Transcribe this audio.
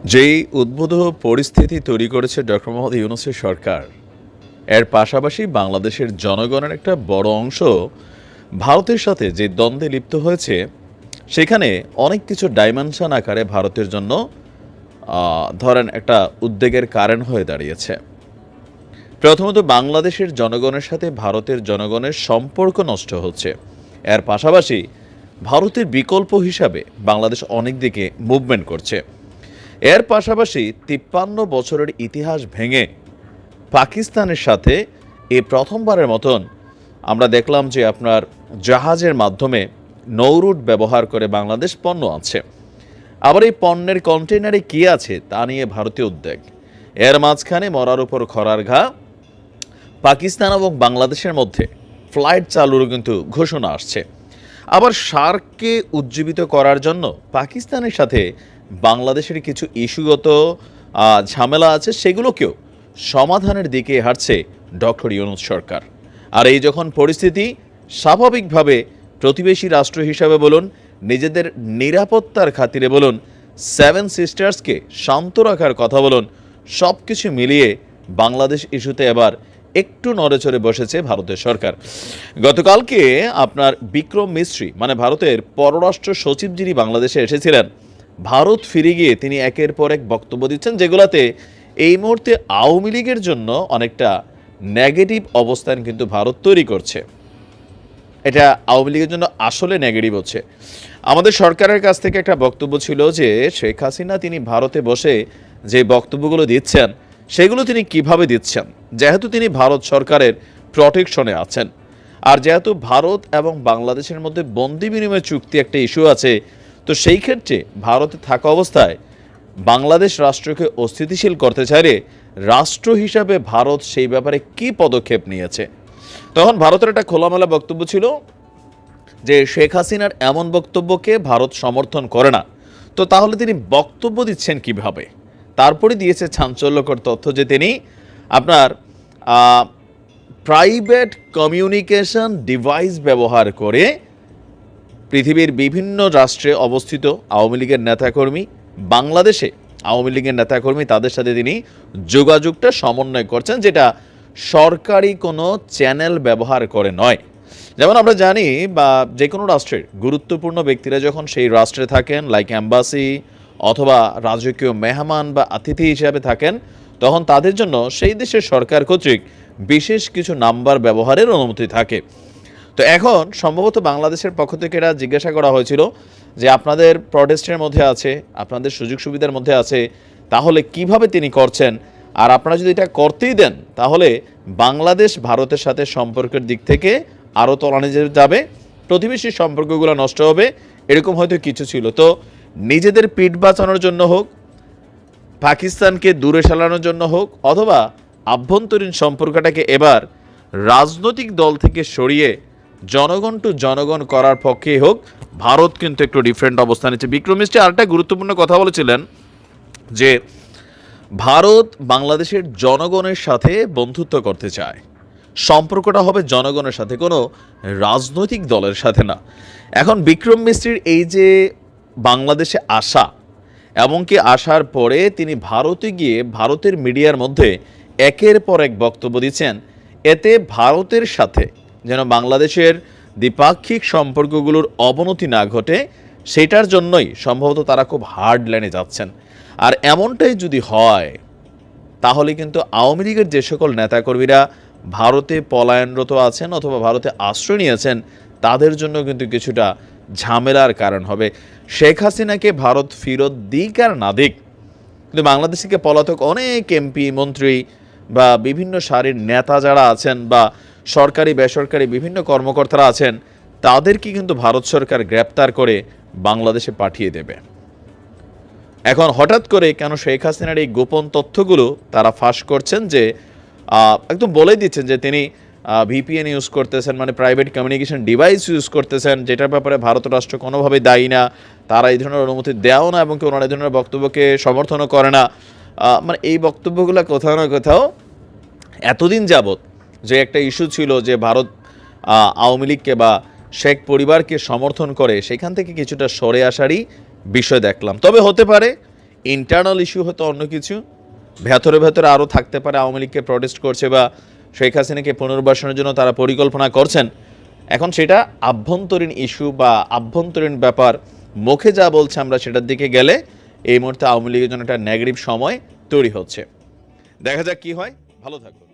যেই উদ্ভূত পরিস্থিতি তৈরি করেছে ডক্টর মোহাম্মদ ইউনূসের সরকার, এর পাশাপাশি বাংলাদেশের জনগণের একটা বড় অংশ ভারতের সাথে যে দ্বন্দ্বে লিপ্ত হয়েছে, সেখানে অনেক কিছু ডাইমেনশন আকারে ভারতের জন্য ধরেন একটা উদ্বেগের কারণ হয়ে দাঁড়িয়েছে। প্রথমত, বাংলাদেশের জনগণের সাথে ভারতের জনগণের সম্পর্ক নষ্ট হচ্ছে। এর পাশাপাশি ভারতের বিকল্প হিসাবে বাংলাদেশ অনেক দিকে মুভমেন্ট করছে। এর পাশাপাশি ৫৩ বছরের ইতিহাস ভেঙে পাকিস্তানের সাথে এই প্রথমবারের মতন আমরা দেখলাম যে আপনার জাহাজের মাধ্যমে নৌরুট ব্যবহার করে বাংলাদেশ পণ্য আছে। আবার এই পণ্যের কন্টেনারে কী আছে তা নিয়ে ভারতীয় উদ্বেগ। এর মাঝখানে মরার উপর খরার ঘা, পাকিস্তান এবং বাংলাদেশের মধ্যে ফ্লাইট চালুরও কিন্তু ঘোষণা আসছে। আবার সার্ককে উজ্জীবিত করার জন্য পাকিস্তানের সাথে বাংলাদেশের কিছু ইস্যুগত ঝামেলা আছে, সেগুলোকেও সমাধানের দিকে হাঁটছে ডক্টর ইউনূস সরকার। আর এই যখন পরিস্থিতি, স্বাভাবিকভাবে প্রতিবেশী রাষ্ট্র হিসাবে বলুন, নিজেদের নিরাপত্তার খাতিরে বলুন, সেভেন সিস্টার্সকে শান্ত রাখার কথা বলুন, সব কিছু মিলিয়ে বাংলাদেশ ইস্যুতে এবার একটু নড়েচড়ে বসেছে ভারতের সরকার। গতকালকে আপনার বিক্রম মিস্ত্রি মানে ভারতের পররাষ্ট্র সচিব যিনি বাংলাদেশে এসেছিলেন, ভারত ফিরে গিয়ে তিনি একের পর এক বক্তব্য দিচ্ছেন, যেগুলাতে এই মুহূর্তে আওয়ামী লীগের জন্য অনেকটা নেগেটিভ অবস্থান কিন্তু ভারত তৈরি করছে। এটা আওয়ামী লীগের জন্য আসলে নেগেটিভ হচ্ছে। আমাদের সরকারের কাছ থেকে একটা বক্তব্য ছিল যে শেখ হাসিনা তিনি ভারতে বসে যে বক্তব্যগুলো দিচ্ছেন সেগুলো তিনি কিভাবে দিচ্ছেন, যেহেতু তিনি ভারত সরকারের প্রটেকশনে আছেন, আর যেহেতু ভারত এবং বাংলাদেশের মধ্যে বন্দি বিনিময় চুক্তি একটা ইস্যু আছে, তো সেই ক্ষেত্রে ভারতে থাকা অবস্থায় বাংলাদেশ রাষ্ট্রকে অস্থিতিশীল করতে চাইলে রাষ্ট্র হিসাবে ভারত সেই ব্যাপারে কী পদক্ষেপ নিয়েছে। তখন ভারতের একটা খোলামেলা বক্তব্য ছিল যে শেখ হাসিনার এমন বক্তব্যকে ভারত সমর্থন করে না, তো তাহলে তিনি বক্তব্য দিচ্ছেন কিভাবে। তারপরে দিয়েছে চাঞ্চল্যকর তথ্য যে তিনি আপনার প্রাইভেট কমিউনিকেশন ডিভাইস ব্যবহার করে পৃথিবীর বিভিন্ন রাষ্ট্রে অবস্থিত আওয়ামী লীগের নেতাকর্মী, বাংলাদেশে আওয়ামী লীগের নেতাকর্মী, তাদের সাথে তিনি যোগাযোগটা সমন্বয় করছেন, যেটা সরকারি কোনো চ্যানেল ব্যবহার করে নয়। যেমন আমরা জানি বা যে কোনো রাষ্ট্রের গুরুত্বপূর্ণ ব্যক্তিরা যখন সেই রাষ্ট্রে থাকেন, লাইক অ্যাম্বাসি অথবা রাজকীয় মেহমান বা অতিথি হিসাবে থাকেন, তখন তাদের জন্য সেই দেশের সরকার কর্তৃক বিশেষ কিছু নাম্বার ব্যবহারের অনুমতি থাকে। তো এখন সম্ভবত বাংলাদেশের পক্ষ থেকে এটা জিজ্ঞাসা করা হয়েছিল যে আপনাদের প্রটেস্টের মধ্যে আছে, আপনাদের সুযোগ সুবিধার মধ্যে আছে, তাহলে কিভাবে তিনি করছেন, আর আপনারা যদি এটা করতেই দেন তাহলে বাংলাদেশ ভারতের সাথে সম্পর্কের দিক থেকে আরও তলানি যাবে, প্রতিবেশী সম্পর্কগুলো নষ্ট হবে, এরকম হয়তো কিছু ছিল। তো নিজেদের পিঠ বাঁচানোর জন্য হোক, পাকিস্তানকে দূরে সরানোর জন্য হোক, অথবা আভ্যন্তরীণ সম্পর্কটাকে এবার রাজনৈতিক দল থেকে সরিয়ে জনগণ টু জনগণ করার পক্ষেই হোক, ভারত কিন্তু একটু ডিফারেন্ট অবস্থান নিচ্ছে। বিক্রম মিস্ত্রি আরেকটা গুরুত্বপূর্ণ কথা বলেছিলেন যে ভারত বাংলাদেশের জনগণের সাথে বন্ধুত্ব করতে চায়, সম্পর্কটা হবে জনগণের সাথে, কোনো রাজনৈতিক দলের সাথে না। এখন বিক্রম মিস্ত্রির এই যে বাংলাদেশে আসা, এমনকি আসার পরে তিনি ভারতে গিয়ে ভারতের মিডিয়ার মধ্যে একের পর এক বক্তব্য দিচ্ছেন, এতে ভারতের সাথে যেন বাংলাদেশের দ্বিপাক্ষিক সম্পর্কগুলোর অবনতি না ঘটে, সেটার জন্যই সম্ভবত তারা খুব হার্ড লাইনে যাচ্ছেন। আর এমনটাই যদি হয় তাহলে কিন্তু আওয়ামী লীগের যে সকল নেতাকর্মীরা ভারতে পলায়নরত আছেন অথবা ভারতে আশ্রয় নিয়েছেন, তাদের জন্য কিন্তু কিছুটা ঝামেলার কারণ হবে। শেখ হাসিনাকে ভারত ফেরত দিক আর না দিক, কিন্তু বাংলাদেশ থেকে পলাতক অনেক এমপি, মন্ত্রী বা বিভিন্ন সারির নেতা যারা আছেন বা সরকারি বেসরকারি বিভিন্ন কর্মকর্তারা আছেন, তাদেরকে কিন্তু ভারত সরকার গ্রেপ্তার করে বাংলাদেশে পাঠিয়ে দেবে। এখন হঠাৎ করে কেন শেখ হাসিনার এই গোপন তথ্যগুলো তারা ফাঁস করছেন, যে একদম বলে দিচ্ছেন যে তিনি ভিপিএন ইউজ করতেছেন, মানে প্রাইভেট কমিউনিকেশন ডিভাইস ইউজ করতেছেন, যেটার ব্যাপারে ভারত রাষ্ট্র কোনোভাবেই দায়ী না, তারা এই ধরনের অনুমতি দেও না এবং ওনারা এই ধরনের বক্তব্যকে সমর্থনও করে না। মানে এই বক্তব্যগুলো কোথাও না কোথাও এতদিন যাবৎ যে একটা ইস্যু ছিল যে ভারত আওয়ামী লীগকে বা শেখ পরিবারকে সমর্থন করে, সেখান থেকে কিছুটা সরে আসারই বিষয় দেখলাম। তবে হতে পারে ইন্টারনাল ইস্যু হয়তো অন্য কিছু, ভেতরে ভেতরে আরও থাকতে পারে আওয়ামী লীগকে প্রটেস্ট করছে বা শেখ হাসিনাকে পুনর্বাসনের জন্য তারা পরিকল্পনা করছেন। এখন সেটা আভ্যন্তরীণ ইস্যু বা আভ্যন্তরীণ ব্যাপার, মুখে যা বলছে আমরা সেটার দিকে গেলে এই মুহূর্তে আওয়ামী লীগের জন্য একটা নেগেটিভ সময় তৈরি হচ্ছে। দেখা যাক কি হয়। ভালো থাকুন।